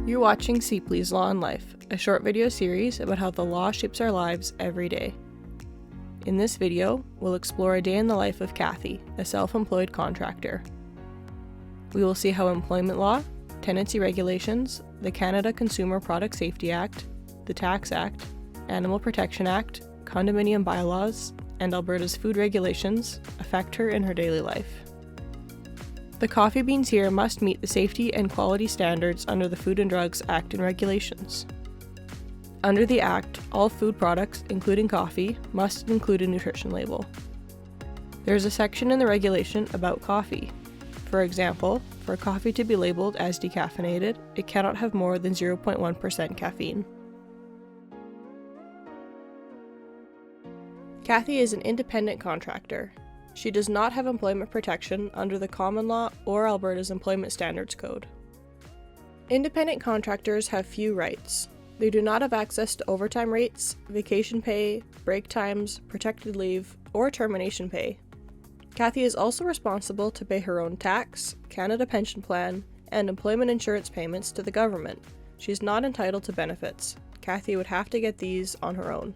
You're watching See Please Law and Life, a short video series about how the law shapes our lives every day. In this video, we'll explore a day in the life of Kathy, a self-employed contractor. We will see how employment law, tenancy regulations, the Canada Consumer Product Safety Act, the Tax Act, Animal Protection Act, condominium bylaws, and Alberta's food regulations affect her in her daily life. The coffee beans here must meet the safety and quality standards under the Food and Drugs Act and regulations. Under the Act, all food products, including coffee, must include a nutrition label. There is a section in the regulation about coffee. For example, for coffee to be labeled as decaffeinated, it cannot have more than 0.1% caffeine. Kathy is an independent contractor. She does not have employment protection under the common law or Alberta's Employment Standards Code. Independent contractors have few rights. They do not have access to overtime rates, vacation pay, break times, protected leave, or termination pay. Kathy is also responsible to pay her own tax, Canada Pension Plan, and employment insurance payments to the government. She is not entitled to benefits. Kathy would have to get these on her own.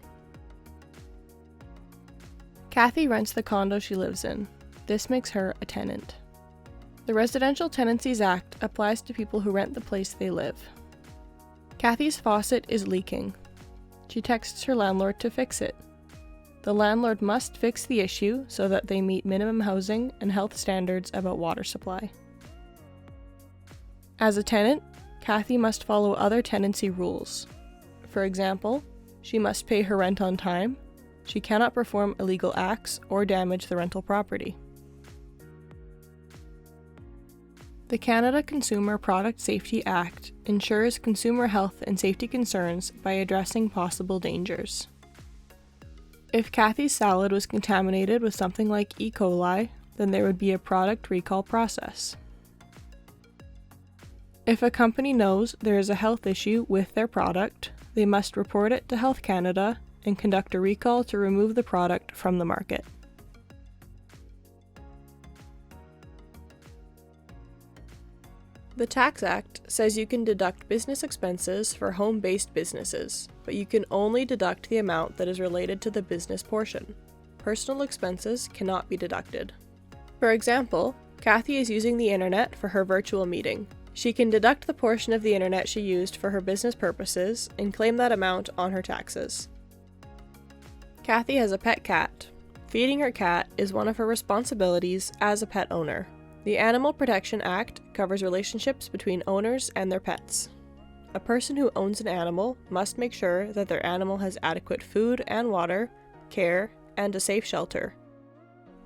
Kathy rents the condo she lives in. This makes her a tenant. The Residential Tenancies Act applies to people who rent the place they live. Kathy's faucet is leaking. She texts her landlord to fix it. The landlord must fix the issue so that they meet minimum housing and health standards about water supply. As a tenant, Kathy must follow other tenancy rules. For example, she must pay her rent on time. She cannot perform illegal acts or damage the rental property. The Canada Consumer Product Safety Act ensures consumer health and safety concerns by addressing possible dangers. If Kathy's salad was contaminated with something like E. coli, then there would be a product recall process. If a company knows there is a health issue with their product, they must report it to Health Canada and conduct a recall to remove the product from the market. The Tax Act says you can deduct business expenses for home-based businesses, but you can only deduct the amount that is related to the business portion. Personal expenses cannot be deducted. For example, Kathy is using the internet for her virtual meeting. She can deduct the portion of the internet she used for her business purposes and claim that amount on her taxes. Kathy has a pet cat. Feeding her cat is one of her responsibilities as a pet owner. The Animal Protection Act covers relationships between owners and their pets. A person who owns an animal must make sure that their animal has adequate food and water, care, and a safe shelter.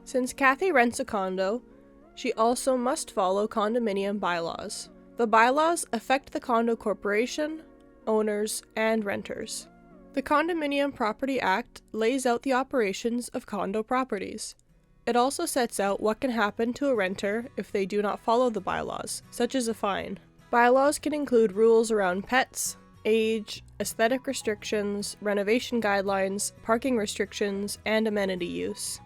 Since Kathy rents a condo, she also must follow condominium bylaws. The bylaws affect the condo corporation, owners, and renters. The Condominium Property Act lays out the operations of condo properties. It also sets out what can happen to a renter if they do not follow the bylaws, such as a fine. Bylaws can include rules around pets, age, aesthetic restrictions, renovation guidelines, parking restrictions, and amenity use.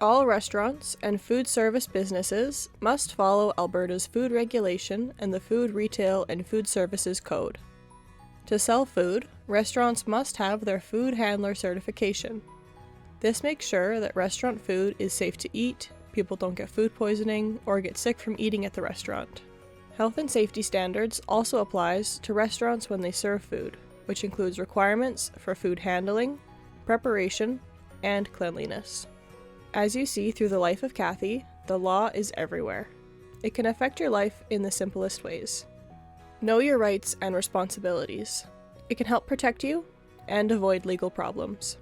All restaurants and food service businesses must follow Alberta's food regulation and the Food Retail and Food Services Code. To sell food, restaurants must have their food handler certification. This makes sure that restaurant food is safe to eat, people don't get food poisoning, or get sick from eating at the restaurant. Health and safety standards also applies to restaurants when they serve food, which includes requirements for food handling, preparation, and cleanliness. As you see through the life of Kathy, the law is everywhere. It can affect your life in the simplest ways. Know your rights and responsibilities. It can help protect you and avoid legal problems.